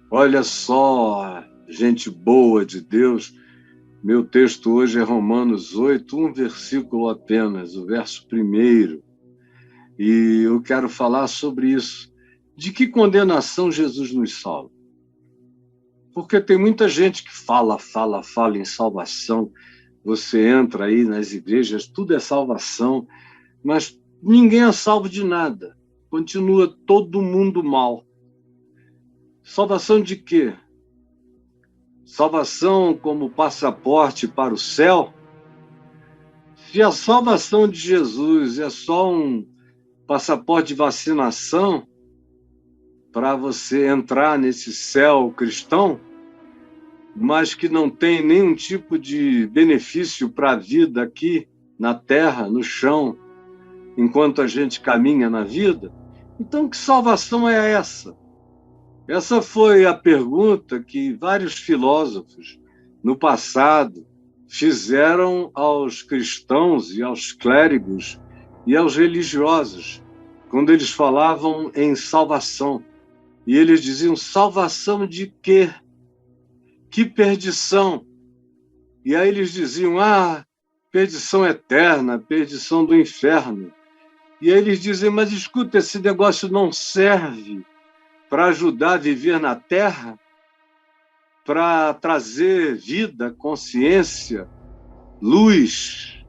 Olha só, gente boa de Deus. Meu texto hoje é Romanos 8, um versículo apenas, o verso 1. E eu quero falar sobre isso. De que condenação Jesus nos salva? Porque tem muita gente que fala em salvação. Você entra aí nas igrejas, tudo é salvação, mas ninguém é salvo de nada. Continua todo mundo mal. Salvação de quê? Salvação como passaporte para o céu? Se a salvação de Jesus é só um passaporte de vacinação para você entrar nesse céu cristão, mas que não tem nenhum tipo de benefício para a vida aqui na terra, no chão, enquanto a gente caminha na vida, então que salvação é essa? Essa foi a pergunta que vários filósofos no passado fizeram aos cristãos e aos clérigos e aos religiosos, quando eles falavam em salvação. E eles diziam, salvação de quê? Que perdição? E aí eles diziam, perdição eterna, perdição do inferno. E aí eles dizem, mas escuta, esse negócio não serve para ajudar a viver na Terra, para trazer vida, consciência, luz,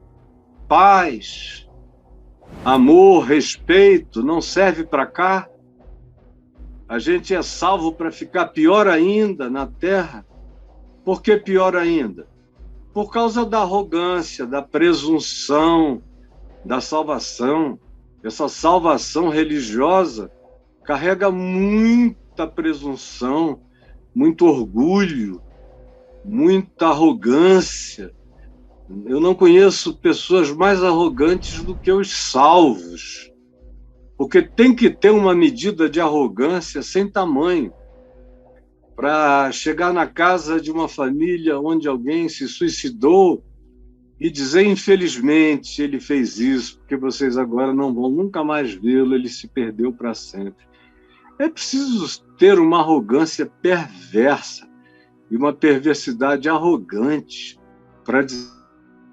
paz, amor, respeito, não serve para cá? A gente é salvo para ficar pior ainda na Terra? Por que pior ainda? Por causa da arrogância, da presunção, da salvação. Essa salvação religiosa carrega muita presunção, muito orgulho, muita arrogância. Eu não conheço pessoas mais arrogantes do que os salvos, porque tem que ter uma medida de arrogância sem tamanho para chegar na casa de uma família onde alguém se suicidou e dizer, infelizmente, ele fez isso, porque vocês agora não vão nunca mais vê-lo, ele se perdeu para sempre. É preciso ter uma arrogância perversa e uma perversidade arrogante para dizer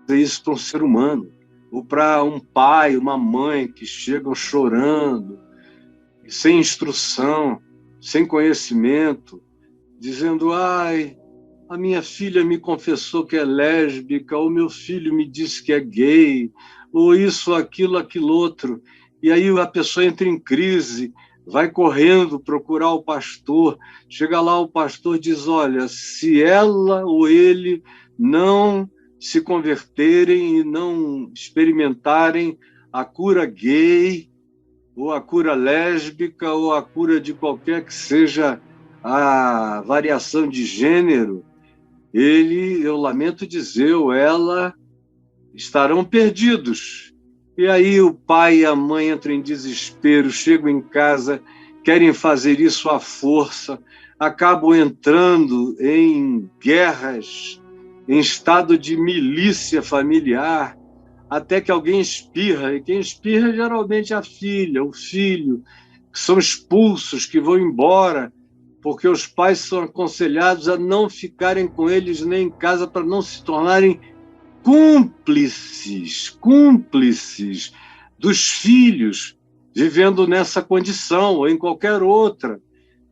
isso para um ser humano, ou para um pai, uma mãe que chegam chorando, sem instrução, sem conhecimento, dizendo, a minha filha me confessou que é lésbica, ou meu filho me disse que é gay, ou isso, aquilo, aquilo outro. E aí a pessoa entra em crise, vai correndo procurar o pastor, chega lá, o pastor diz, olha, se ela ou ele não se converterem e não experimentarem a cura gay, ou a cura lésbica, ou a cura de qualquer que seja a variação de gênero, eu lamento dizer, ou ela estarão perdidos. E aí o pai e a mãe entram em desespero, chegam em casa, querem fazer isso à força, acabam entrando em guerras, em estado de milícia familiar, até que alguém espirra, e quem espirra geralmente é a filha, o filho, que são expulsos, que vão embora, porque os pais são aconselhados a não ficarem com eles nem em casa para não se tornarem cúmplices dos filhos vivendo nessa condição ou em qualquer outra.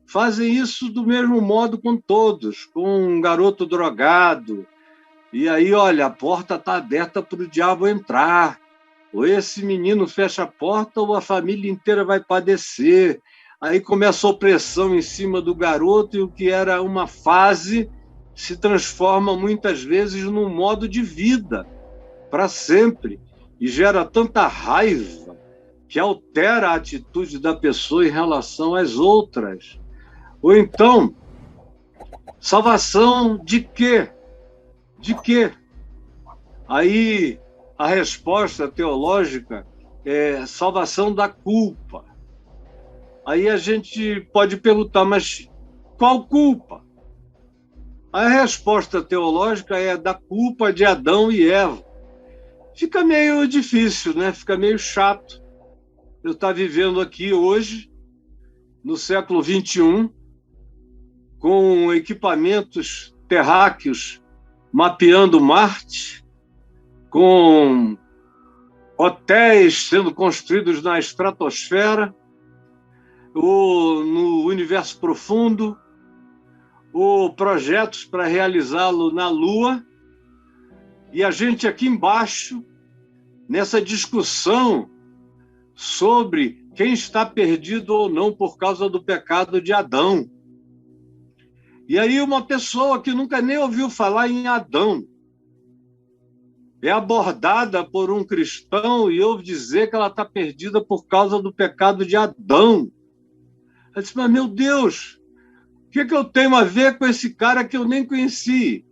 Fazem isso do mesmo modo com todos, com um garoto drogado. E aí, olha, a porta está aberta para o diabo entrar. Ou esse menino fecha a porta ou a família inteira vai padecer. Aí começa a opressão em cima do garoto e o que era uma fase se transforma muitas vezes num modo de vida para sempre e gera tanta raiva que altera a atitude da pessoa em relação às outras. Ou então, salvação de quê? De quê? Aí a resposta teológica é salvação da culpa. Aí a gente pode perguntar, mas qual culpa? A resposta teológica é da culpa de Adão e Eva. Fica meio difícil, né? Fica meio chato eu estar vivendo aqui hoje, no século XXI, com equipamentos terráqueos mapeando Marte, com hotéis sendo construídos na estratosfera, ou no universo profundo, ou projetos para realizá-lo na Lua, e a gente aqui embaixo, nessa discussão sobre quem está perdido ou não por causa do pecado de Adão. E aí uma pessoa que nunca nem ouviu falar em Adão é abordada por um cristão e ouve dizer que ela está perdida por causa do pecado de Adão. Ela disse, mas meu Deus, o que eu tenho a ver com esse cara que eu nem conheci?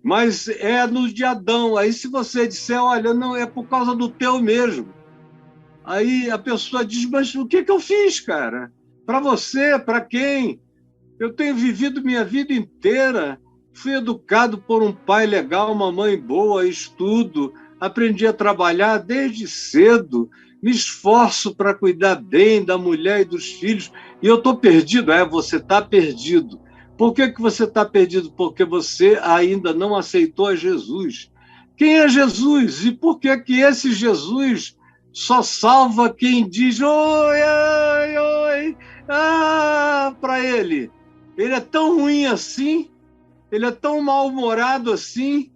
Mas é no de Adão. Aí se você disser, olha, não, é por causa do teu mesmo. Aí a pessoa diz, mas o que eu fiz, cara? Para você, para quem? Eu tenho vivido minha vida inteira, fui educado por um pai legal, uma mãe boa, estudo, aprendi a trabalhar desde cedo, me esforço para cuidar bem da mulher e dos filhos, e eu estou perdido. Você está perdido. Por que você está perdido? Porque você ainda não aceitou a Jesus. Quem é Jesus? E por que esse Jesus só salva quem diz oi, oi, oi, para ele? Ele é tão ruim assim, ele é tão mal-humorado assim,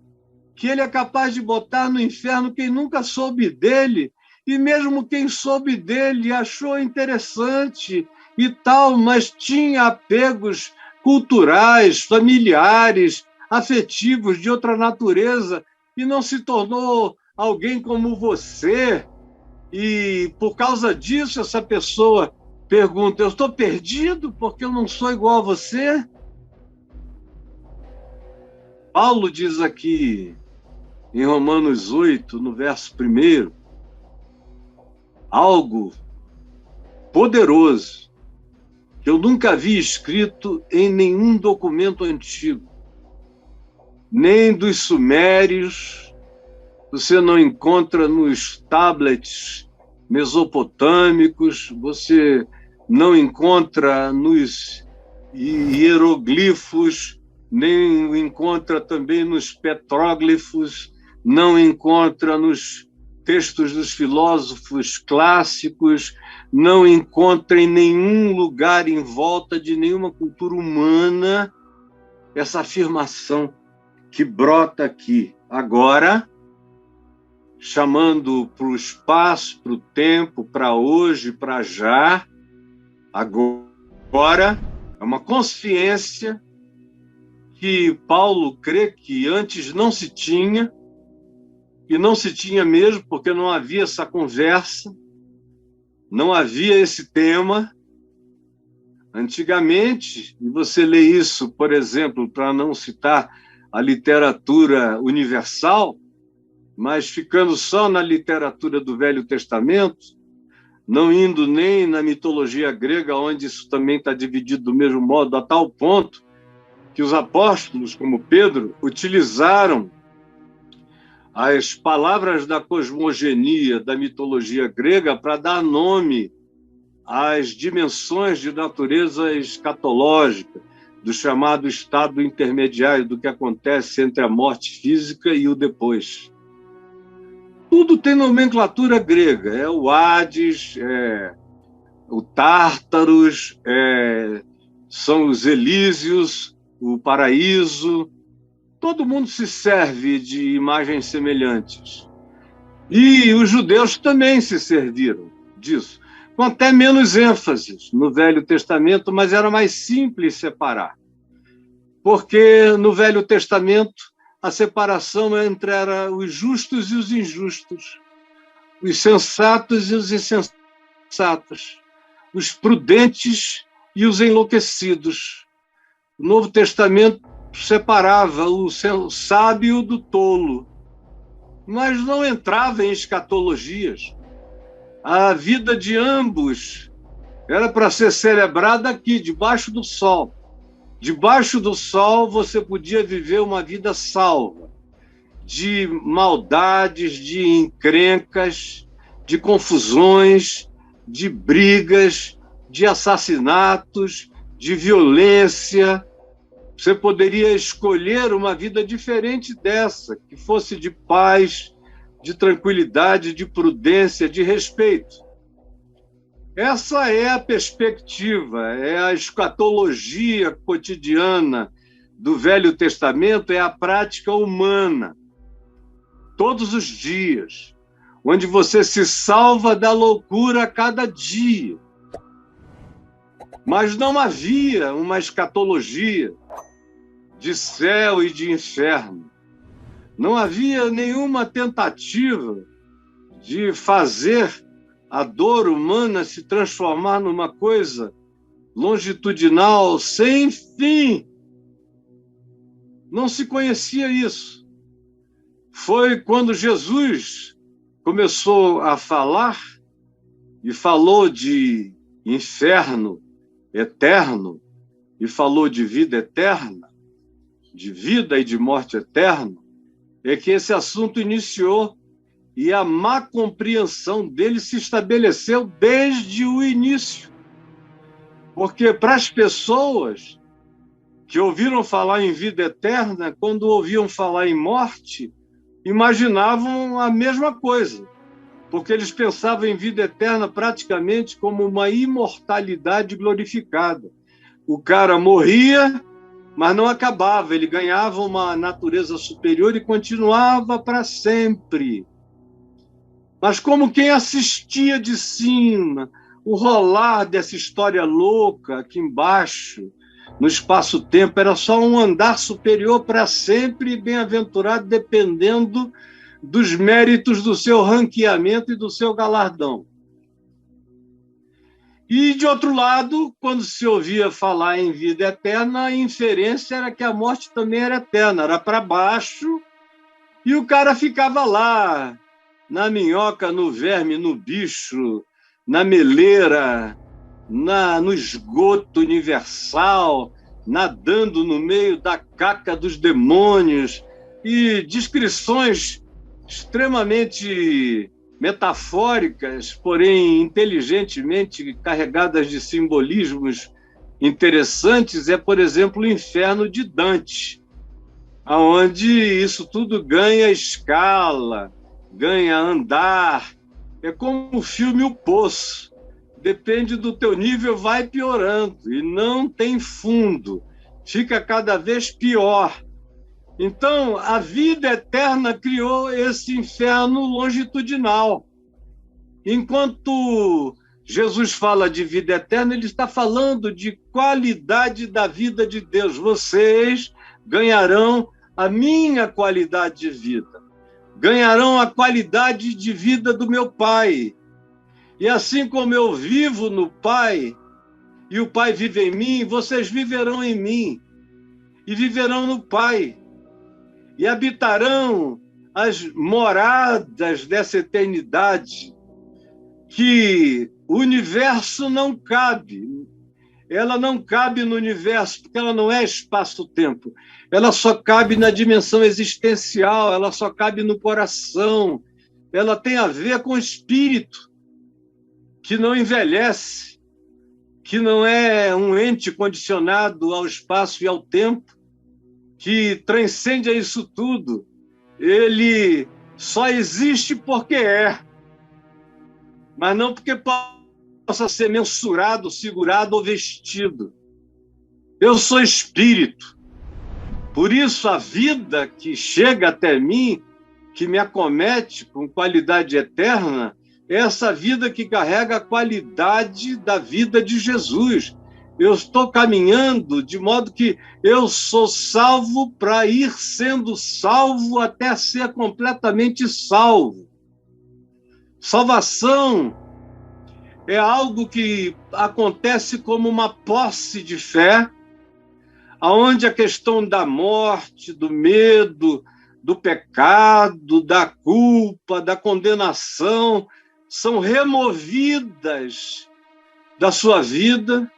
que ele é capaz de botar no inferno quem nunca soube dele, e mesmo quem soube dele achou interessante e tal, mas tinha apegos culturais, familiares, afetivos, de outra natureza, e não se tornou alguém como você. E por causa disso, essa pessoa pergunta, eu estou perdido porque eu não sou igual a você? Paulo diz aqui, em Romanos 8, no verso 1, algo poderoso que eu nunca vi escrito em nenhum documento antigo, nem dos sumérios, você não encontra nos tablets mesopotâmicos, você não encontra nos hieroglifos, nem encontra também nos petróglifos, não encontra nos textos dos filósofos clássicos, não encontra em nenhum lugar em volta de nenhuma cultura humana essa afirmação que brota aqui agora, chamando para o espaço, para o tempo, para hoje, para já. Agora é uma consciência que Paulo crê que antes não se tinha, e não se tinha mesmo, porque não havia essa conversa, não havia esse tema. Antigamente, e você lê isso, por exemplo, para não citar a literatura universal, mas ficando só na literatura do Velho Testamento, não indo nem na mitologia grega, onde isso também está dividido do mesmo modo, a tal ponto que os apóstolos, como Pedro, utilizaram as palavras da cosmogenia, da mitologia grega, para dar nome às dimensões de natureza escatológica, do chamado estado intermediário, do que acontece entre a morte física e o depois. Tudo tem nomenclatura grega, é o Hades, é o Tártaros, são os Elísios, o paraíso. Todo mundo se serve de imagens semelhantes. E os judeus também se serviram disso, com até menos ênfase no Velho Testamento, mas era mais simples separar. Porque no Velho Testamento a separação entre os justos e os injustos, os sensatos e os insensatos, os prudentes e os enlouquecidos. O Novo Testamento separava o sábio do tolo, mas não entrava em escatologias. A vida de ambos era para ser celebrada aqui, debaixo do sol. Debaixo do sol você podia viver uma vida salva, de maldades, de encrencas, de confusões, de brigas, de assassinatos, de violência. Você poderia escolher uma vida diferente dessa, que fosse de paz, de tranquilidade, de prudência, de respeito. Essa é a perspectiva, é a escatologia cotidiana do Velho Testamento, é a prática humana, todos os dias, onde você se salva da loucura a cada dia. Mas não havia uma escatologia de céu e de inferno. Não havia nenhuma tentativa de fazer a dor humana se transformar numa coisa longitudinal, sem fim. Não se conhecia isso. Foi quando Jesus começou a falar e falou de inferno eterno e falou de vida eterna, de vida e de morte eterna, é que esse assunto iniciou e a má compreensão dele se estabeleceu desde o início. Porque para as pessoas que ouviram falar em vida eterna, quando ouviam falar em morte, imaginavam a mesma coisa, porque eles pensavam em vida eterna praticamente como uma imortalidade glorificada. O cara morria, mas não acabava, ele ganhava uma natureza superior e continuava para sempre. Mas como quem assistia de cima o rolar dessa história louca aqui embaixo, no espaço-tempo, era só um andar superior para sempre e bem-aventurado, dependendo dos méritos do seu ranqueamento e do seu galardão. E, de outro lado, quando se ouvia falar em vida eterna, a inferência era que a morte também era eterna, era para baixo, e o cara ficava lá, na minhoca, no verme, no bicho, na meleira, no esgoto universal, nadando no meio da caca dos demônios, e descrições extremamente metafóricas, porém inteligentemente carregadas de simbolismos interessantes, é, por exemplo, o inferno de Dante, onde isso tudo ganha escala, ganha andar. É como o filme O Poço. Depende do teu nível, vai piorando e não tem fundo. Fica cada vez pior. Então, a vida eterna criou esse inferno longitudinal. Enquanto Jesus fala de vida eterna, ele está falando de qualidade da vida de Deus. Vocês ganharão a minha qualidade de vida. Ganharão a qualidade de vida do meu Pai. E assim como eu vivo no Pai, e o Pai vive em mim, vocês viverão em mim, e viverão no Pai, e habitarão as moradas dessa eternidade, que o universo não cabe. Ela não cabe no universo, porque ela não é espaço-tempo. Ela só cabe na dimensão existencial, ela só cabe no coração. Ela tem a ver com o espírito, que não envelhece, que não é um ente condicionado ao espaço e ao tempo, que transcende a isso tudo. Ele só existe porque é, mas não porque possa ser mensurado, segurado ou vestido. Eu sou espírito. Por isso, a vida que chega até mim, que me acomete com qualidade eterna, é essa vida que carrega a qualidade da vida de Jesus. Eu estou caminhando de modo que eu sou salvo para ir sendo salvo até ser completamente salvo. Salvação é algo que acontece como uma posse de fé, onde a questão da morte, do medo, do pecado, da culpa, da condenação, são removidas da sua vida,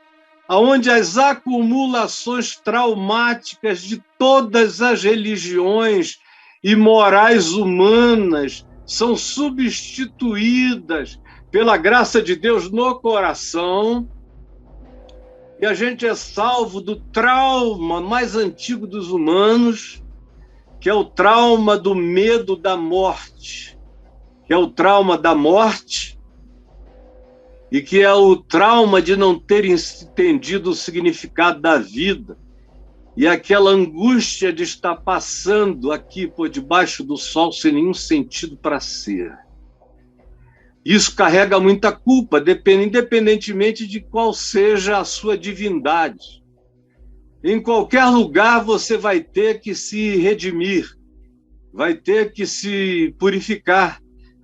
onde as acumulações traumáticas de todas as religiões e morais humanas são substituídas pela graça de Deus no coração, E a gente é salvo do trauma mais antigo dos humanos, que é o trauma do medo da morte, que é o trauma da morte e que é o trauma de não ter entendido o significado da vida e aquela angústia de estar passando aqui por debaixo do sol sem nenhum sentido para ser. Isso carrega muita culpa, independentemente de qual seja a sua divindade. Em qualquer lugar você vai ter que se redimir, vai ter que se purificar,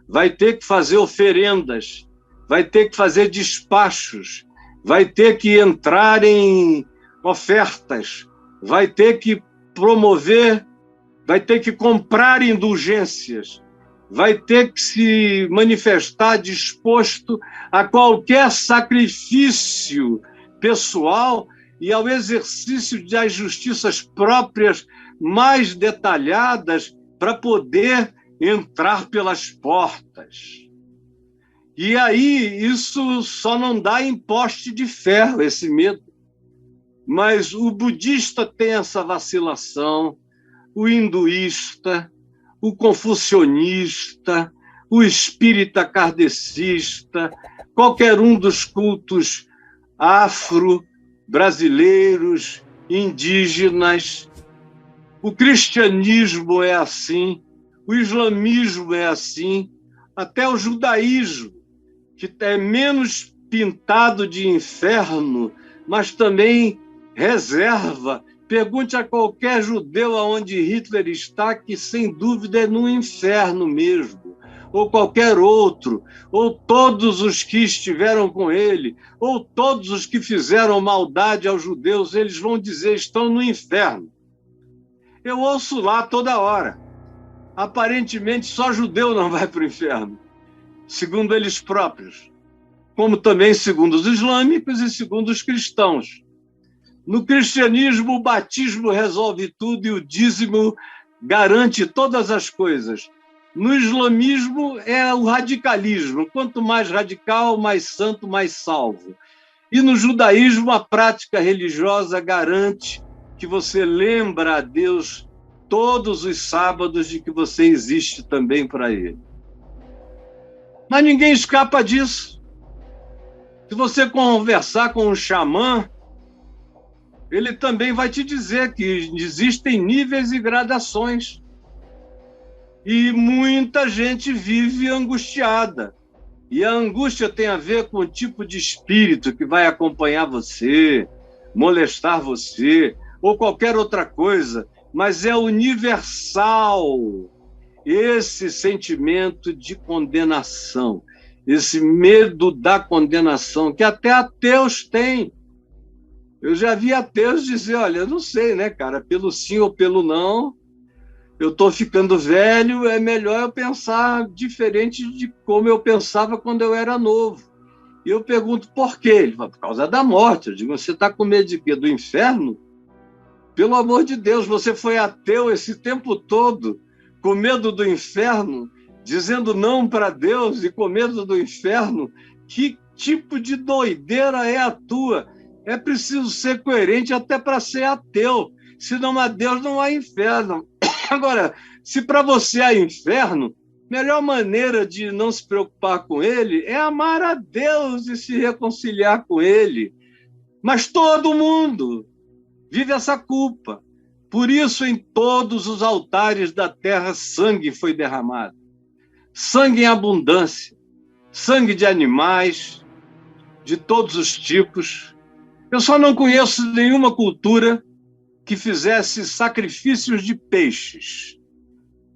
vai ter que fazer oferendas, vai ter que fazer despachos, vai ter que entrar em ofertas, vai ter que promover, vai ter que comprar indulgências, vai ter que se manifestar disposto a qualquer sacrifício pessoal e ao exercício das justiças próprias mais detalhadas para poder entrar pelas portas. E aí, isso só não dá em poste de ferro, esse medo. Mas o budista tem essa vacilação, o hinduísta, o confucionista, o espírita kardecista, qualquer um dos cultos afro-brasileiros, indígenas. O cristianismo é assim, o islamismo é assim, até o judaísmo, que é menos pintado de inferno, mas também reserva. Pergunte a qualquer judeu aonde Hitler está, que sem dúvida é no inferno mesmo, ou qualquer outro, ou todos os que estiveram com ele, ou todos os que fizeram maldade aos judeus, eles vão dizer estão no inferno. Eu ouço lá toda hora. Aparentemente só judeu não vai para o inferno, segundo eles próprios, como também segundo os islâmicos e segundo os cristãos. No cristianismo, o batismo resolve tudo e o dízimo garante todas as coisas. No islamismo, é o radicalismo. Quanto mais radical, mais santo, mais salvo. E no judaísmo, a prática religiosa garante que você lembra a Deus todos os sábados de que você existe também para Ele. Mas ninguém escapa disso. Se você conversar com um xamã, ele também vai te dizer que existem níveis e gradações. E muita gente vive angustiada. E a angústia tem a ver com o tipo de espírito que vai acompanhar você, molestar você, ou qualquer outra coisa, mas é universal esse sentimento de condenação, esse medo da condenação, que até ateus têm. Eu já vi ateus dizer, olha, eu não sei, né, cara, pelo sim ou pelo não, eu estou ficando velho, é melhor eu pensar diferente de como eu pensava quando eu era novo. E eu pergunto, por quê? Ele fala, por causa da morte. Eu digo, você está com medo de quê? Do inferno? Pelo amor de Deus, você foi ateu esse tempo todo, com medo do inferno, dizendo não para Deus e com medo do inferno? Que tipo de doideira é a tua? É preciso ser coerente até para ser ateu. Se não há Deus, não há inferno. Agora, se para você há inferno, a melhor maneira de não se preocupar com ele é amar a Deus e se reconciliar com ele. Mas todo mundo vive essa culpa. Por isso, em todos os altares da terra, sangue foi derramado. Sangue em abundância. Sangue de animais, de todos os tipos. Eu só não conheço nenhuma cultura que fizesse sacrifícios de peixes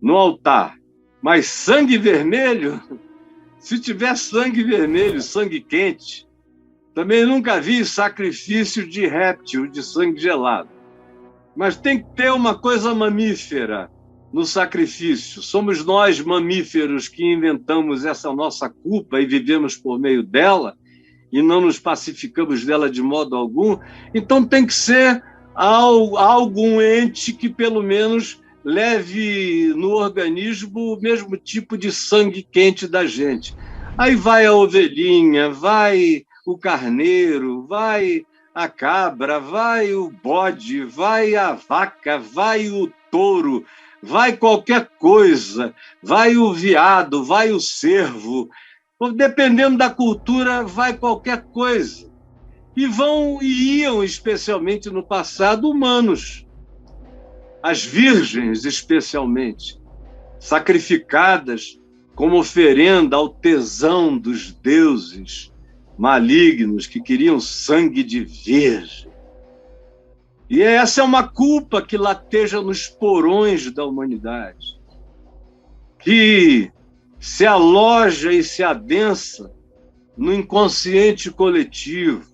no altar. Mas sangue vermelho, se tiver sangue vermelho, sangue quente, também nunca vi sacrifício de réptil, de sangue gelado. Mas tem que ter uma coisa mamífera no sacrifício. Somos nós, mamíferos, que inventamos essa nossa culpa e vivemos por meio dela e não nos pacificamos dela de modo algum. Então tem que ser algum ente que, pelo menos, leve no organismo o mesmo tipo de sangue quente da gente. Aí vai a ovelhinha, vai o carneiro, vai a cabra, vai o bode, vai a vaca, vai o touro, vai qualquer coisa, vai o veado, vai o cervo, dependendo da cultura, vai qualquer coisa. E iam, especialmente no passado, humanos, as virgens, especialmente, sacrificadas como oferenda ao tesão dos deuses malignos que queriam sangue de virgem. E essa é uma culpa que lateja nos porões da humanidade, que se aloja e se adensa no inconsciente coletivo,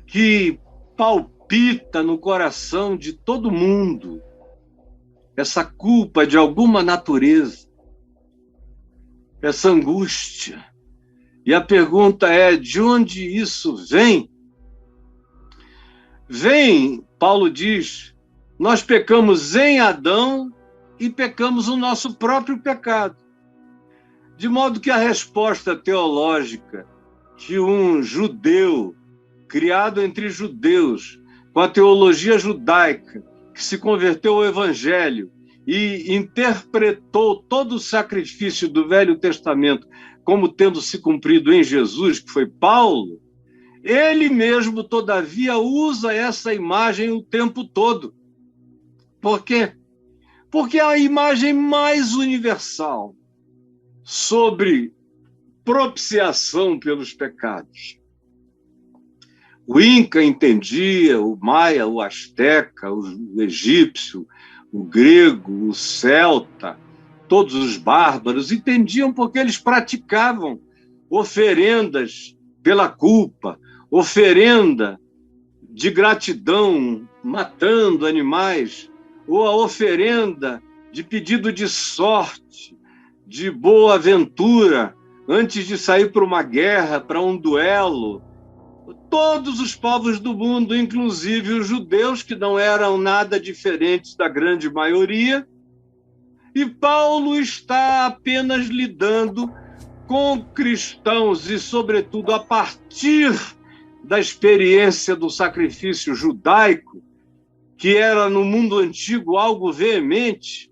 que palpita no coração de todo mundo, essa culpa de alguma natureza, essa angústia. E a pergunta é, de onde isso vem? Vem, Paulo diz, nós pecamos em Adão e pecamos o nosso próprio pecado. De modo que a resposta teológica que um judeu, criado entre judeus, com a teologia judaica, que se converteu ao Evangelho e interpretou todo o sacrifício do Velho Testamento como tendo se cumprido em Jesus, que foi Paulo, ele mesmo, todavia, usa essa imagem o tempo todo. Por quê? Porque é a imagem mais universal sobre propiciação pelos pecados. O Inca entendia, o Maia, o Azteca, o egípcio, o grego, o celta, todos os bárbaros entendiam porque eles praticavam oferendas pela culpa, oferenda de gratidão, matando animais, ou a oferenda de pedido de sorte, de boa aventura, antes de sair para uma guerra, para um duelo. Todos os povos do mundo, inclusive os judeus, que não eram nada diferentes da grande maioria, e Paulo está apenas lidando com cristãos e, sobretudo, a partir da experiência do sacrifício judaico, que era no mundo antigo algo veemente,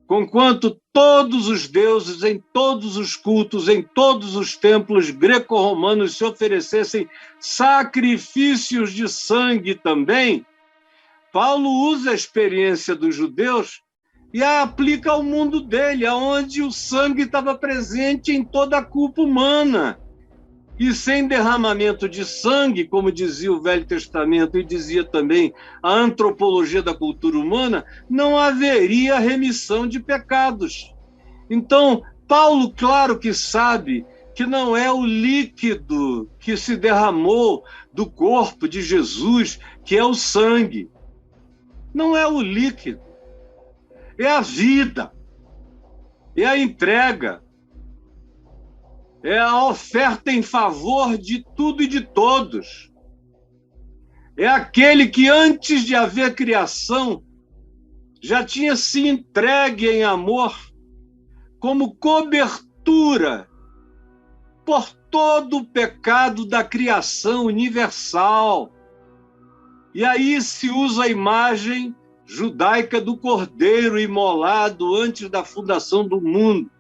conquanto todos os deuses, em todos os cultos, em todos os templos greco-romanos se oferecessem sacrifícios de sangue também, Paulo usa a experiência dos judeus e a aplica ao mundo dele, onde o sangue estava presente em toda a culpa humana. E sem derramamento de sangue, como dizia o Velho Testamento e dizia também a antropologia da cultura humana, não haveria remissão de pecados. Então, Paulo, claro que sabe que não é o líquido que se derramou do corpo de Jesus, que é o sangue. Não é o líquido. É a vida, é a entrega, é a oferta em favor de tudo e de todos. É aquele que antes de haver criação já tinha se entregue em amor como cobertura por todo o pecado da criação universal. E aí se usa a imagem judaica do cordeiro imolado antes da fundação do mundo.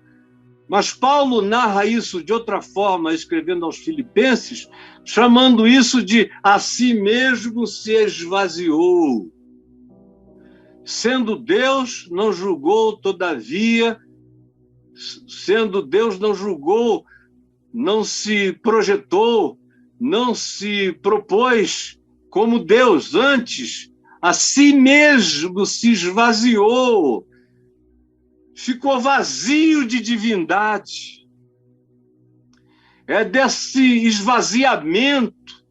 Mas Paulo narra isso de outra forma, escrevendo aos Filipenses, chamando isso de a si mesmo se esvaziou. Sendo Deus, não julgou, todavia, sendo Deus, não julgou, não se projetou, não se propôs como Deus, antes, a si mesmo se esvaziou, ficou vazio de divindade. É desse esvaziamento,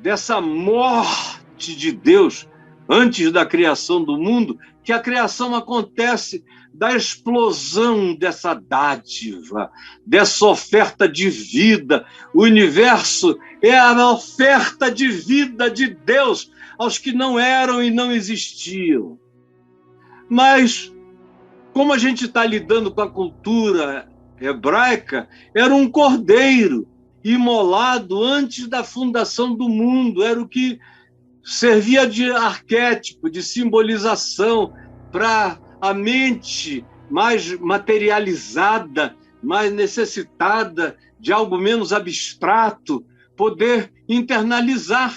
dessa morte de Deus antes da criação do mundo, que a criação acontece, da explosão dessa dádiva, dessa oferta de vida. O universo é a oferta de vida de Deus aos que não eram e não existiam. Mas, como a gente está lidando com a cultura hebraica, era um cordeiro. imolado antes da fundação do mundo. Era o que servia de arquétipo, de simbolização para a mente mais materializada, mais necessitada de algo menos abstrato, poder internalizar.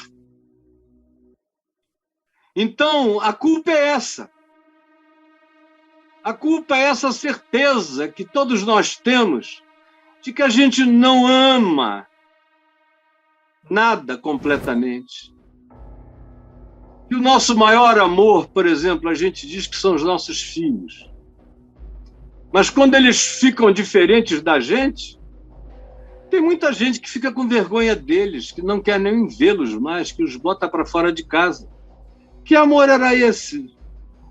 Então, a culpa é essa. A culpa é essa certeza que todos nós temos de que a gente não ama nada completamente. E o nosso maior amor, por exemplo, a gente diz que são os nossos filhos. Mas quando eles ficam diferentes da gente, tem muita gente que fica com vergonha deles, que não quer nem vê-los mais, que os bota para fora de casa. Que amor era esse?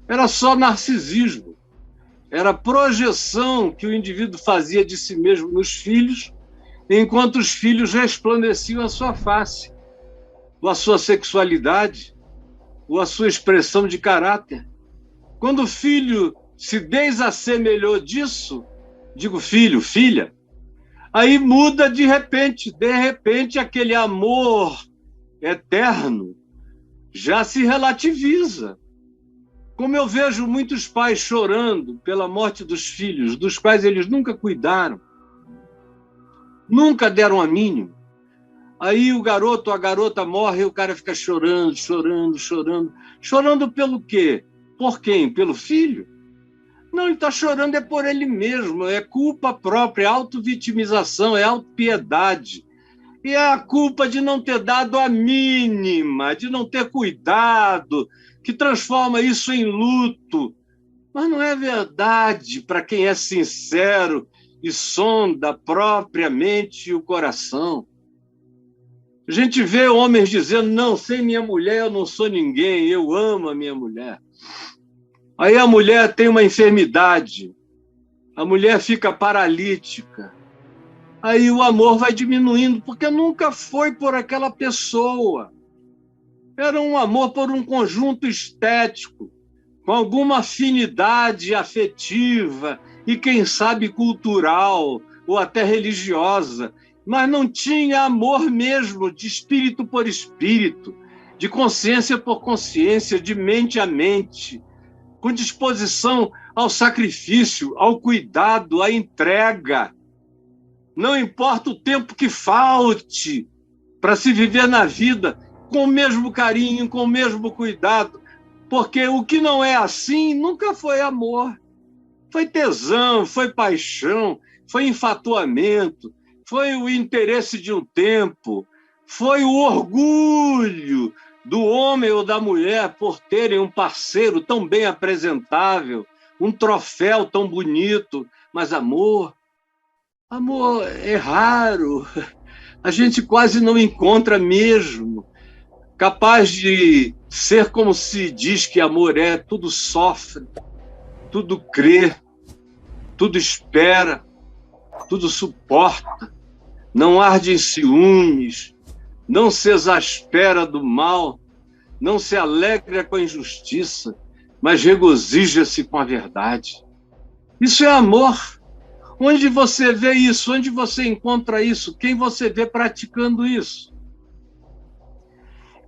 Era só narcisismo. Era projeção que o indivíduo fazia de si mesmo nos filhos, enquanto os filhos resplandeciam a sua face, ou a sua sexualidade, ou a sua expressão de caráter. Quando o filho se desassemelhou disso, digo filho, filha, aí muda de repente aquele amor eterno já se relativiza. Como eu vejo muitos pais chorando pela morte dos filhos, dos quais eles nunca cuidaram, nunca deram a mínima. Aí o garoto ou a garota morre e o cara fica chorando, chorando, chorando. Chorando pelo quê? Por quem? Pelo filho? Não, ele está chorando é por ele mesmo, é culpa própria, é autovitimização, é autopiedade. E é a culpa de não ter dado a mínima, de não ter cuidado, que transforma isso em luto. Mas não é verdade para quem é sincero e sonda propriamente o coração. A gente vê homens dizendo, não, sem minha mulher eu não sou ninguém, eu amo a minha mulher. Aí a mulher tem uma enfermidade, a mulher fica paralítica. Aí o amor vai diminuindo, porque nunca foi por aquela pessoa. Era um amor por um conjunto estético, com alguma afinidade afetiva e, quem sabe, cultural ou até religiosa, mas não tinha amor mesmo, de espírito por espírito, de consciência por consciência, de mente a mente, com disposição ao sacrifício, ao cuidado, à entrega. Não importa o tempo que falte para se viver na vida com o mesmo carinho, com o mesmo cuidado, porque o que não é assim nunca foi amor. Foi tesão, foi paixão, foi enfatuamento, foi o interesse de um tempo, foi o orgulho do homem ou da mulher por terem um parceiro tão bem apresentável, um troféu tão bonito, mas amor é raro, a gente quase não encontra mesmo, capaz de ser como se diz que amor é, tudo sofre, tudo crê, tudo espera, tudo suporta, não arde em ciúmes, não se exaspera do mal, não se alegra com a injustiça, mas regozija-se com a verdade. Isso é amor. Onde você vê isso? Onde você encontra isso? Quem você vê praticando isso?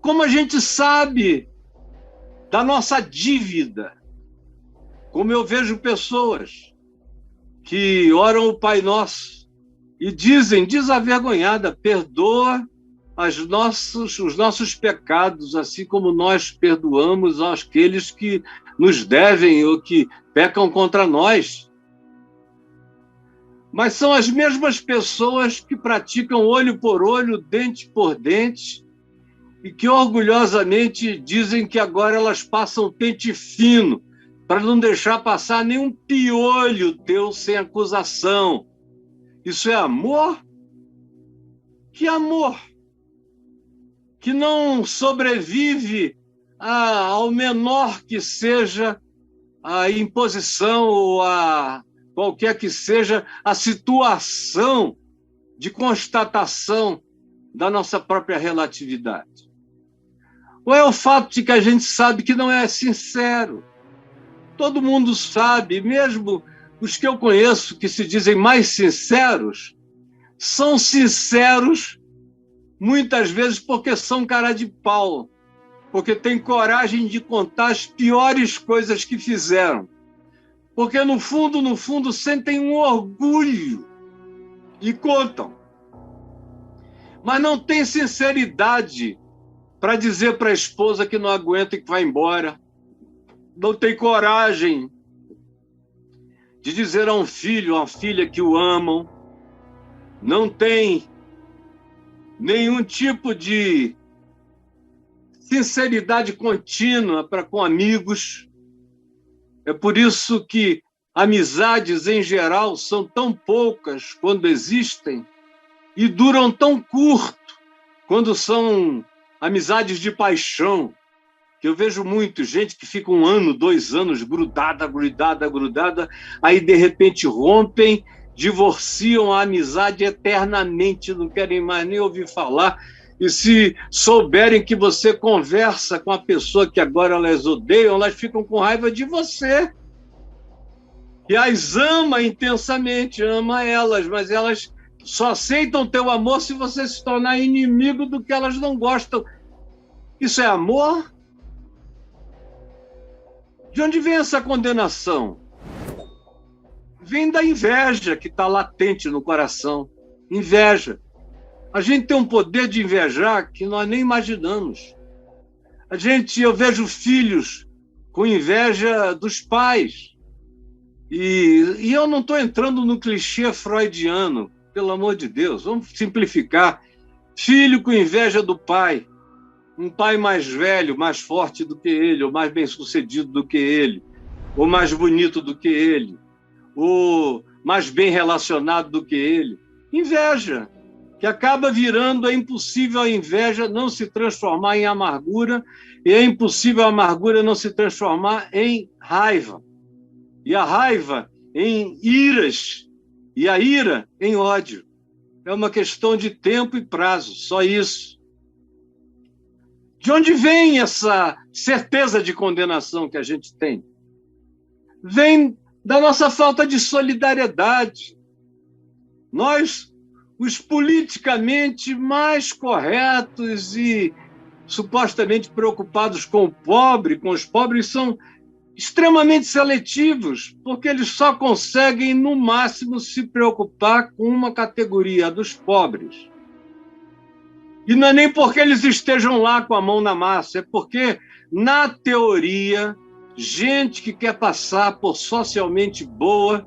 Como a gente sabe da nossa dívida? Como eu vejo pessoas que oram o Pai Nosso e dizem, desavergonhada, perdoa os nossos pecados, assim como nós perdoamos aqueles que nos devem ou que pecam contra nós. Mas são as mesmas pessoas que praticam olho por olho, dente por dente, e que orgulhosamente dizem que agora elas passam pente fino, para não deixar passar nenhum piolho teu sem acusação. Isso é amor? Que amor? Que não sobrevive ao menor que seja a imposição ou a qualquer que seja a situação de constatação da nossa própria relatividade. Ou é o fato de que a gente sabe que não é sincero. Todo mundo sabe, mesmo os que eu conheço que se dizem mais sinceros, são sinceros, muitas vezes porque são cara de pau, porque têm coragem de contar as piores coisas que fizeram. Porque, no fundo, sentem um orgulho e contam. Mas não tem sinceridade para dizer para a esposa que não aguenta e que vai embora. Não tem coragem de dizer a um filho, a uma filha que o amam. Não tem nenhum tipo de sinceridade contínua para com amigos. É por isso que amizades, em geral, são tão poucas quando existem e duram tão curto quando são amizades de paixão, que eu vejo muito gente que fica 1 ano, 2 anos grudada, aí de repente rompem, divorciam a amizade eternamente, não querem mais nem ouvir falar. E se souberem que você conversa com a pessoa que agora elas odeiam, elas ficam com raiva de você. E as ama intensamente, ama elas, mas elas só aceitam teu amor se você se tornar inimigo do que elas não gostam. Isso é amor? De onde vem essa condenação? Vem da inveja que está latente no coração. Inveja. A gente tem um poder de invejar que nós nem imaginamos. Eu vejo filhos com inveja dos pais. E eu não estou entrando no clichê freudiano, pelo amor de Deus, vamos simplificar. Filho com inveja do pai. Um pai mais velho, mais forte do que ele, ou mais bem-sucedido do que ele, ou mais bonito do que ele, ou mais bem relacionado do que ele. Inveja, que acaba virando, é impossível a inveja não se transformar em amargura, e é impossível a amargura não se transformar em raiva, e a raiva em iras, e a ira em ódio. É uma questão de tempo e prazo, só isso. De onde vem essa certeza de condenação que a gente tem? Vem da nossa falta de solidariedade. Nós, os politicamente mais corretos e supostamente preocupados com o pobre, com os pobres, são extremamente seletivos, porque eles só conseguem, no máximo, se preocupar com uma categoria, a dos pobres. E não é nem porque eles estejam lá com a mão na massa, é porque, na teoria, gente que quer passar por socialmente boa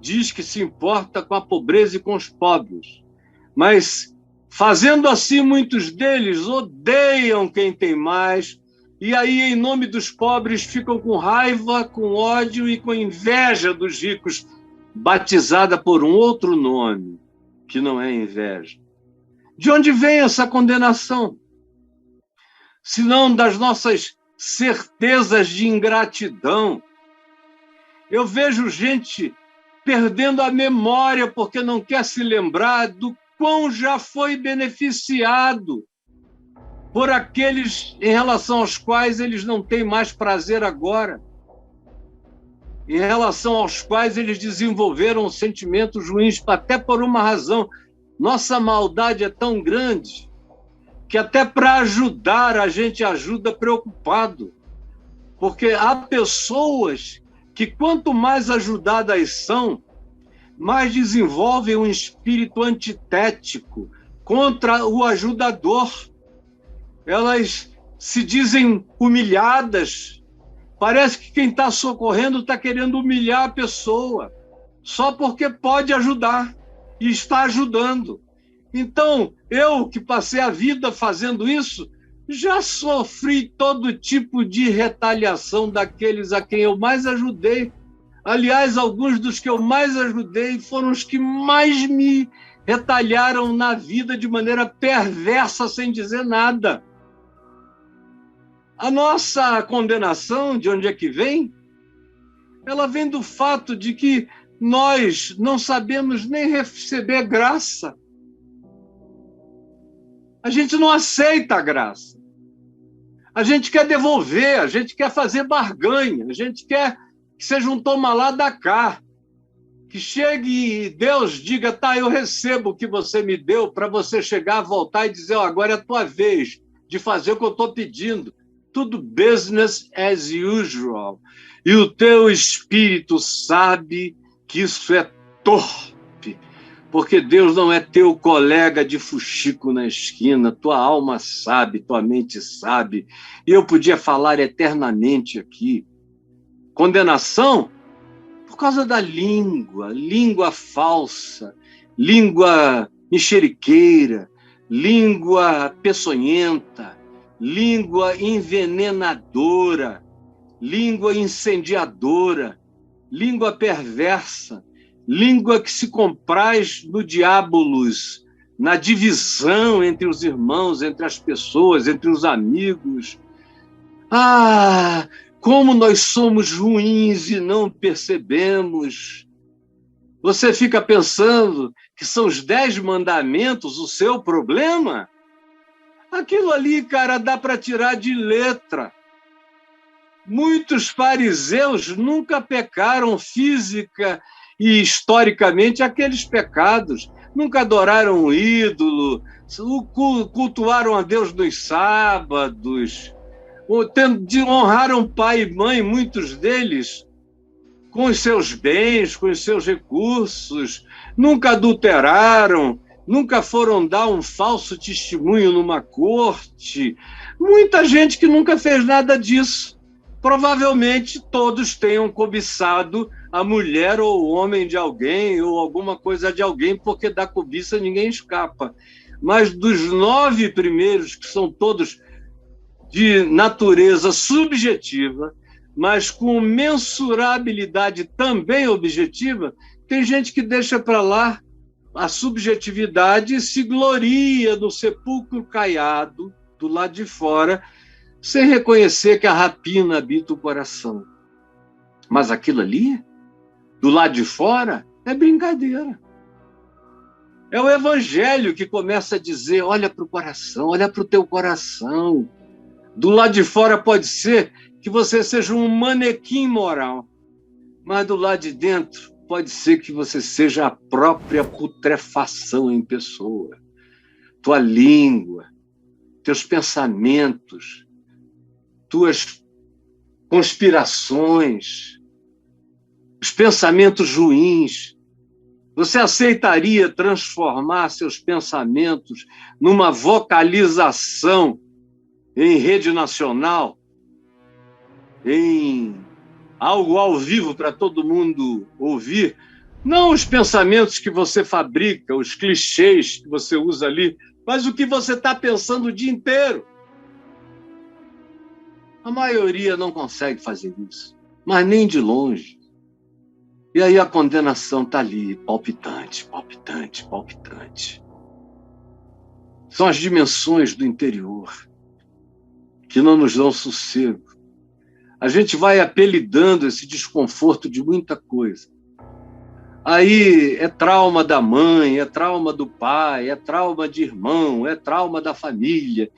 diz que se importa com a pobreza e com os pobres. Mas, fazendo assim, muitos deles odeiam quem tem mais, e aí, em nome dos pobres, ficam com raiva, com ódio e com inveja dos ricos, batizada por um outro nome, que não é inveja. De onde vem essa condenação? Se não das nossas certezas de ingratidão. Eu vejo gente perdendo a memória porque não quer se lembrar do quão já foi beneficiado por aqueles em relação aos quais eles não têm mais prazer agora, em relação aos quais eles desenvolveram sentimentos ruins, até por uma razão. Nossa maldade é tão grande que até para ajudar a gente ajuda preocupado, porque há pessoas que quanto mais ajudadas são, mais desenvolvem um espírito antitético contra o ajudador. Elas se dizem humilhadas. Parece que quem está socorrendo está querendo humilhar a pessoa, só porque pode ajudar e está ajudando. Então, eu que passei a vida fazendo isso, já sofri todo tipo de retaliação daqueles a quem eu mais ajudei. Aliás, alguns dos que eu mais ajudei foram os que mais me retalharam na vida de maneira perversa, sem dizer nada. A nossa condenação, de onde é que vem? Ela vem do fato de que nós não sabemos nem receber graça. A gente não aceita a graça. A gente quer devolver, a gente quer fazer barganha, a gente quer que seja um toma lá da cá. Que chegue e Deus diga, tá, eu recebo o que você me deu, para você chegar, voltar e dizer, agora é a tua vez de fazer o que eu estou pedindo. Tudo business as usual. E o teu espírito sabe que isso é torpe, porque Deus não é teu colega de fuxico na esquina, tua alma sabe, tua mente sabe, e eu podia falar eternamente aqui. Condenação por causa da língua falsa, língua mexeriqueira, língua peçonhenta, língua envenenadora, língua incendiadora, língua perversa, língua que se compraz no diabolos, na divisão entre os irmãos, entre as pessoas, entre os amigos. Ah, como nós somos ruins e não percebemos. Você fica pensando que são os 10 mandamentos o seu problema? Aquilo ali, cara, dá para tirar de letra. Muitos fariseus nunca pecaram física e historicamente aqueles pecados. Nunca adoraram um ídolo, cultuaram a Deus nos sábados, honraram pai e mãe, muitos deles, com os seus bens, com os seus recursos, nunca adulteraram, nunca foram dar um falso testemunho numa corte. Muita gente que nunca fez nada disso. Provavelmente todos tenham cobiçado a mulher ou o homem de alguém ou alguma coisa de alguém, porque da cobiça ninguém escapa. Mas dos 9 primeiros, que são todos de natureza subjetiva, mas com mensurabilidade também objetiva, tem gente que deixa para lá a subjetividade e se gloria no sepulcro caiado, do lado de fora, sem reconhecer que a rapina habita o coração. Mas aquilo ali, do lado de fora, é brincadeira. É o evangelho que começa a dizer, olha para o coração, olha para o teu coração. Do lado de fora pode ser que você seja um manequim moral, mas do lado de dentro pode ser que você seja a própria putrefação em pessoa. Tua língua, teus pensamentos, tuas conspirações, os pensamentos ruins. Você aceitaria transformar seus pensamentos numa vocalização em rede nacional, em algo ao vivo para todo mundo ouvir? Não os pensamentos que você fabrica, os clichês que você usa ali, mas o que você está pensando o dia inteiro. A maioria não consegue fazer isso, mas nem de longe. E aí a condenação está ali, palpitante, palpitante, palpitante. São as dimensões do interior que não nos dão sossego. A gente vai apelidando esse desconforto de muita coisa. Aí é trauma da mãe, é trauma do pai, é trauma de irmão, é trauma da família,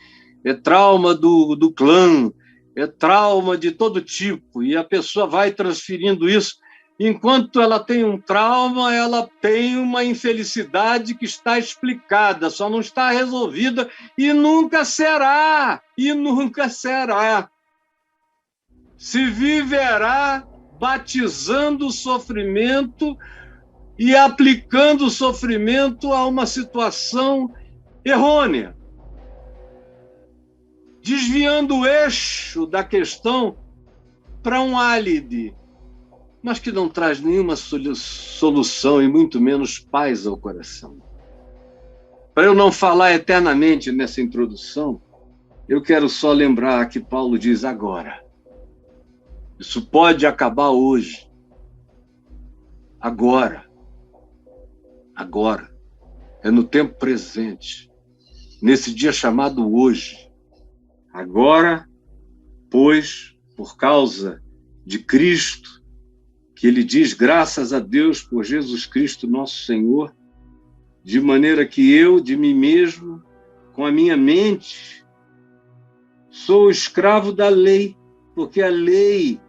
é trauma do clã, é trauma de todo tipo. E a pessoa vai transferindo isso. Enquanto ela tem um trauma, ela tem uma infelicidade que está explicada, só não está resolvida e nunca será, e nunca será. Se viverá batizando o sofrimento e aplicando o sofrimento a uma situação errônea, desviando o eixo da questão para um álibi, mas que não traz nenhuma solução e muito menos paz ao coração. Para eu não falar eternamente nessa introdução, eu quero só lembrar que Paulo diz agora. Isso pode acabar hoje. Agora. Agora. É no tempo presente. Nesse dia chamado hoje. Agora, pois, por causa de Cristo, que ele diz, graças a Deus por Jesus Cristo, nosso Senhor, de maneira que eu, de mim mesmo, com a minha mente, sou escravo da lei, porque a lei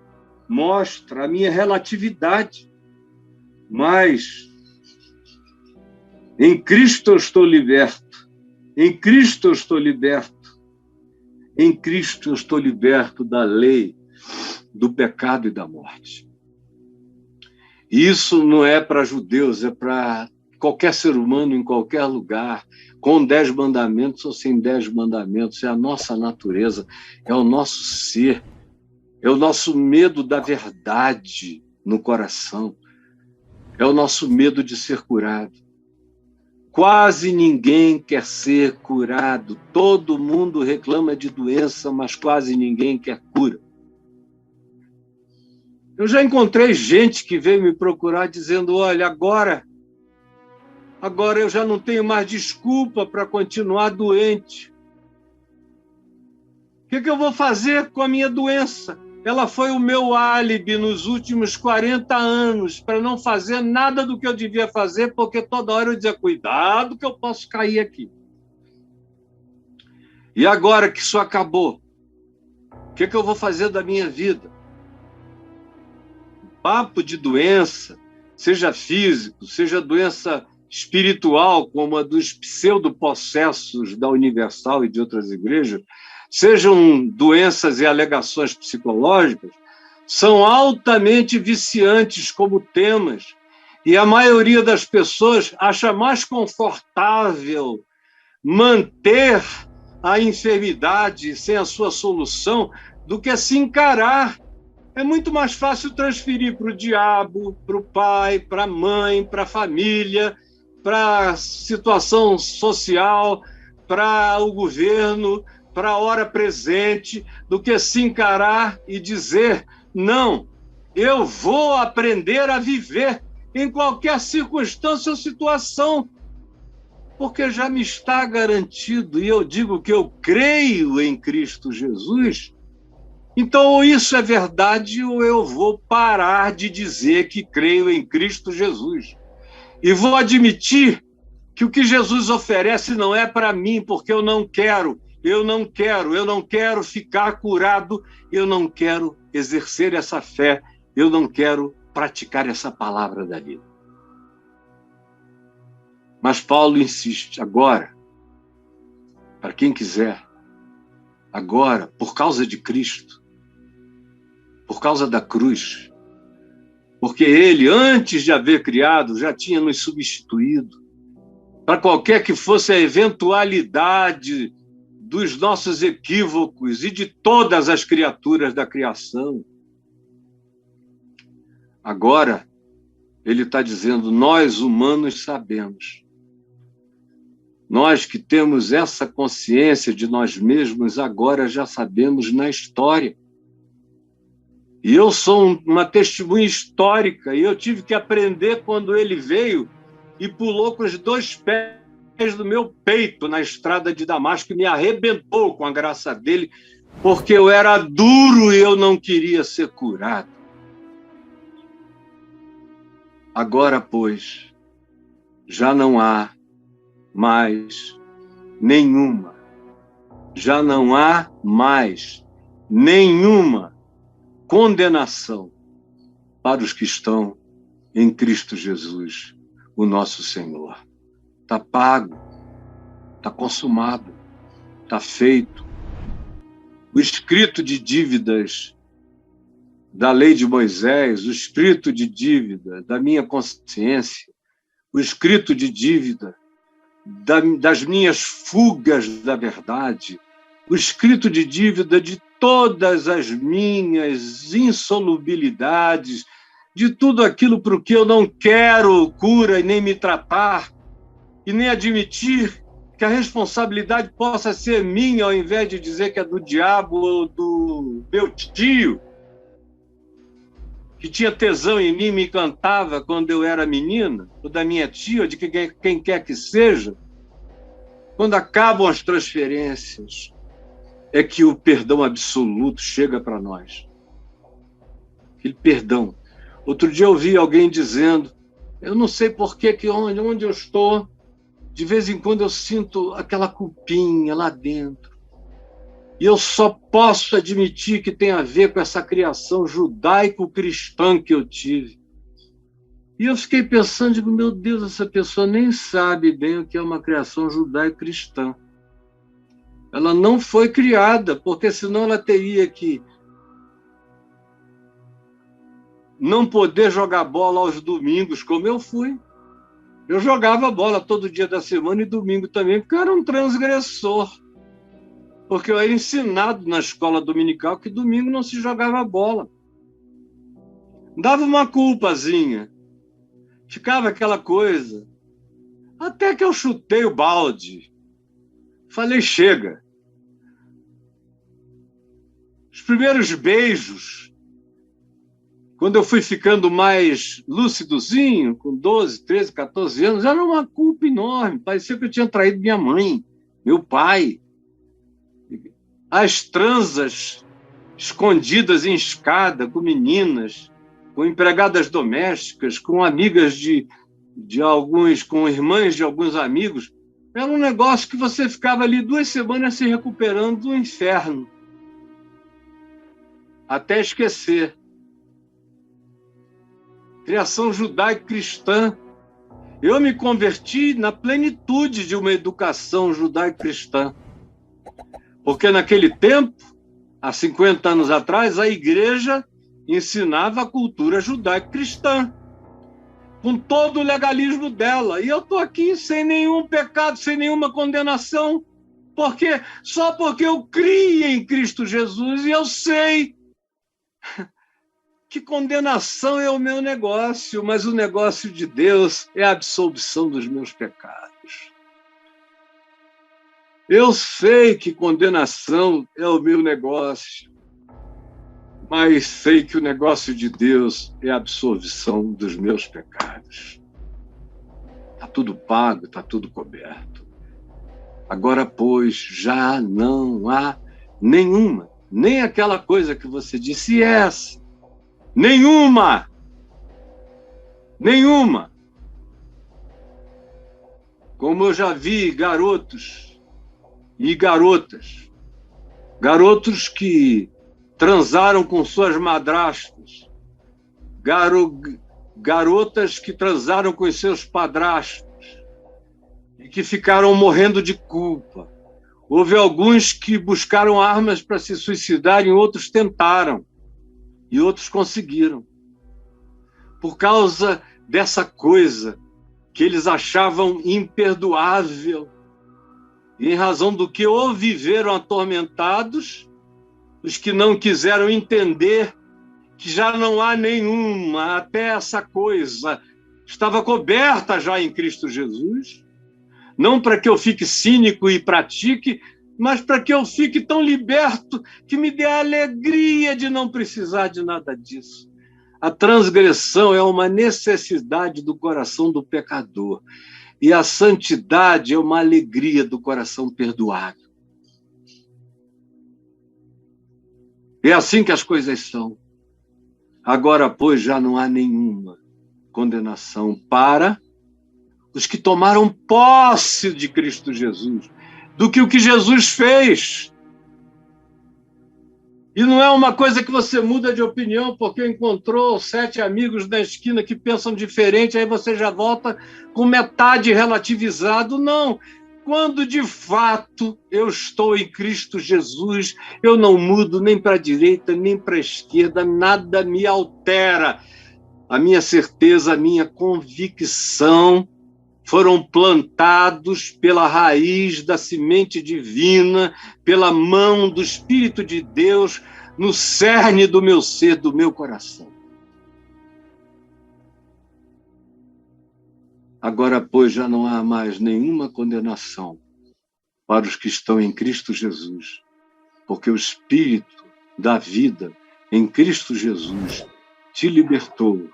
mostra a minha relatividade. Mas em Cristo eu estou liberto. Em Cristo eu estou liberto. Em Cristo eu estou liberto da lei, do pecado e da morte. Isso não é para judeus, é para qualquer ser humano em qualquer lugar, com 10 mandamentos ou sem 10 mandamentos. É a nossa natureza, é o nosso ser, é o nosso medo da verdade no coração, é o nosso medo de ser curado. Quase ninguém quer ser curado. Todo mundo reclama de doença, mas quase ninguém quer cura. Eu já encontrei gente que veio me procurar dizendo, olha, agora eu já não tenho mais desculpa para continuar doente. O que eu vou fazer com a minha doença? Ela foi o meu álibi nos últimos 40 anos para não fazer nada do que eu devia fazer, porque toda hora eu dizia, cuidado que eu posso cair aqui. E agora que isso acabou, o que eu vou fazer da minha vida? Papo de doença, seja físico, seja doença espiritual, como a dos pseudopossessos da Universal e de outras igrejas, sejam doenças e alegações psicológicas, são altamente viciantes como temas, e a maioria das pessoas acha mais confortável manter a enfermidade sem a sua solução do que se encarar. É muito mais fácil transferir para o diabo, para o pai, para a mãe, para a família, para a situação social, para o governo, para a hora presente, do que se encarar e dizer, não, eu vou aprender a viver em qualquer circunstância ou situação, porque já me está garantido, e eu digo que eu creio em Cristo Jesus. Então, ou isso é verdade, ou eu vou parar de dizer que creio em Cristo Jesus. E vou admitir que o que Jesus oferece não é para mim, porque eu não quero ficar curado, eu não quero exercer essa fé, eu não quero praticar essa palavra da vida. Mas Paulo insiste, agora, para quem quiser, agora, por causa de Cristo, por causa da cruz, porque ele, antes de haver criado, já tinha nos substituído, para qualquer que fosse a eventualidade dos nossos equívocos e de todas as criaturas da criação. Agora, ele está dizendo, nós humanos sabemos. Nós que temos essa consciência de nós mesmos, agora já sabemos na história. E eu sou uma testemunha histórica, e eu tive que aprender quando ele veio e pulou com os 2 pés do meu peito na estrada de Damasco e me arrebentou com a graça dele, porque eu era duro e eu não queria ser curado. Agora, pois, já não há mais nenhuma condenação para os que estão em Cristo Jesus, o nosso Senhor. Está pago, está consumado, está feito. O escrito de dívidas da lei de Moisés, o escrito de dívida da minha consciência, o escrito de dívida das minhas fugas da verdade, o escrito de dívida de todas as minhas insolubilidades, de tudo aquilo para o que eu não quero cura e nem me tratar, e nem admitir que a responsabilidade possa ser minha, ao invés de dizer que é do diabo ou do meu tio, que tinha tesão em mim e me encantava quando eu era menina, ou da minha tia, ou de quem quer que seja. Quando acabam as transferências, é que o perdão absoluto chega para nós. Aquele perdão. Outro dia eu ouvi alguém dizendo, eu não sei por que onde eu estou, de vez em quando eu sinto aquela culpinha lá dentro. E eu só posso admitir que tem a ver com essa criação judaico-cristã que eu tive. E eu fiquei pensando, digo, meu Deus, essa pessoa nem sabe bem o que é uma criação judaico-cristã. Ela não foi criada, porque senão ela teria que não poder jogar bola aos domingos, como eu fui. Eu jogava bola todo dia da semana e domingo também, porque eu era um transgressor. Porque eu era ensinado na escola dominical que domingo não se jogava bola. Dava uma culpazinha. Ficava aquela coisa. Até que eu chutei o balde. Falei, chega. Os primeiros beijos, quando eu fui ficando mais lúcidozinho, com 12, 13, 14 anos, era uma culpa enorme. Parecia que eu tinha traído minha mãe, meu pai. As transas escondidas em escada com meninas, com empregadas domésticas, com amigas de alguns, com irmãs de alguns amigos, era um negócio que você ficava ali 2 semanas se recuperando do inferno, até esquecer. Criação judaico-cristã. Eu me converti na plenitude de uma educação judaico-cristã, porque naquele tempo, há 50 anos atrás, a igreja ensinava a cultura judaico-cristã, com todo o legalismo dela. E eu estou aqui sem nenhum pecado, sem nenhuma condenação, só porque eu criei em Cristo Jesus e eu sei que condenação é o meu negócio, mas o negócio de Deus é a absolvição dos meus pecados. Eu sei que condenação é o meu negócio, mas sei que o negócio de Deus é a absolvição dos meus pecados. Está tudo pago, está tudo coberto. Agora, pois, já não há nenhuma, nem aquela coisa que você disse, essa. Nenhuma! Nenhuma! Como eu já vi garotos e garotas, garotos que transaram com suas madrastas, garotas que transaram com os seus padrastos e que ficaram morrendo de culpa. Houve alguns que buscaram armas para se suicidarem, outros tentaram. E outros conseguiram. Por causa dessa coisa que eles achavam imperdoável, e em razão do que ou viveram atormentados, os que não quiseram entender que já não há nenhuma, até essa coisa estava coberta já em Cristo Jesus, não para que eu fique cínico e pratique, mas para que eu fique tão liberto que me dê a alegria de não precisar de nada disso. A transgressão é uma necessidade do coração do pecador, e a santidade é uma alegria do coração perdoado. É assim que as coisas são. Agora, pois, já não há nenhuma condenação para os que tomaram posse de Cristo Jesus, do que o que Jesus fez. E não é uma coisa que você muda de opinião porque encontrou 7 amigos na esquina que pensam diferente, aí você já volta com metade relativizado. Não. Quando de fato eu estou em Cristo Jesus, eu não mudo nem para a direita, nem para a esquerda, nada me altera. A minha certeza, a minha convicção foram plantados pela raiz da semente divina, pela mão do Espírito de Deus, no cerne do meu ser, do meu coração. Agora, pois, já não há mais nenhuma condenação para os que estão em Cristo Jesus, porque o Espírito da vida em Cristo Jesus te libertou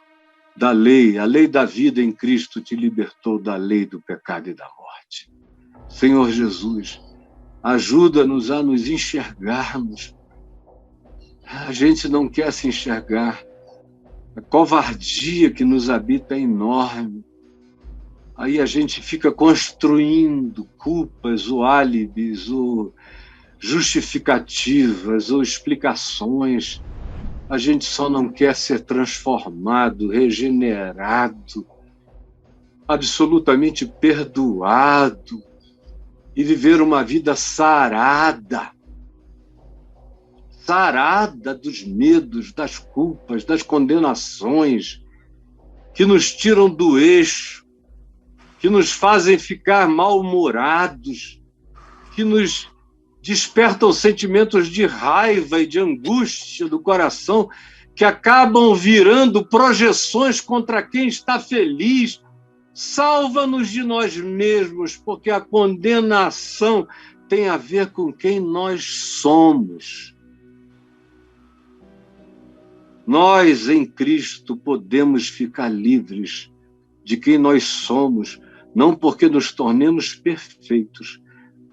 da lei, a lei da vida em Cristo te libertou da lei do pecado e da morte. Senhor Jesus, ajuda-nos a nos enxergarmos. A gente não quer se enxergar. A covardia que nos habita é enorme. Aí a gente fica construindo culpas ou álibis ou justificativas ou explicações A gente só não quer ser transformado, regenerado, absolutamente perdoado e viver uma vida sarada dos medos, das culpas, das condenações que nos tiram do eixo, que nos fazem ficar mal-humorados, que nos despertam sentimentos de raiva e de angústia do coração, que acabam virando projeções contra quem está feliz. Salva-nos de nós mesmos, porque a condenação tem a ver com quem nós somos. Nós, em Cristo, podemos ficar livres de quem nós somos, não porque nos tornemos perfeitos,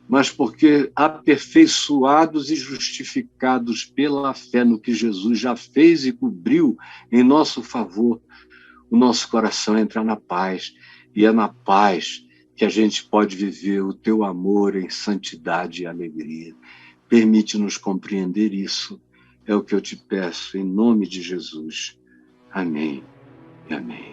mas porque aperfeiçoados e justificados pela fé no que Jesus já fez e cobriu em nosso favor, o nosso coração entra na paz, e é na paz que a gente pode viver o teu amor em santidade e alegria. Permite-nos compreender isso. É o que eu te peço, em nome de Jesus. Amém e amém.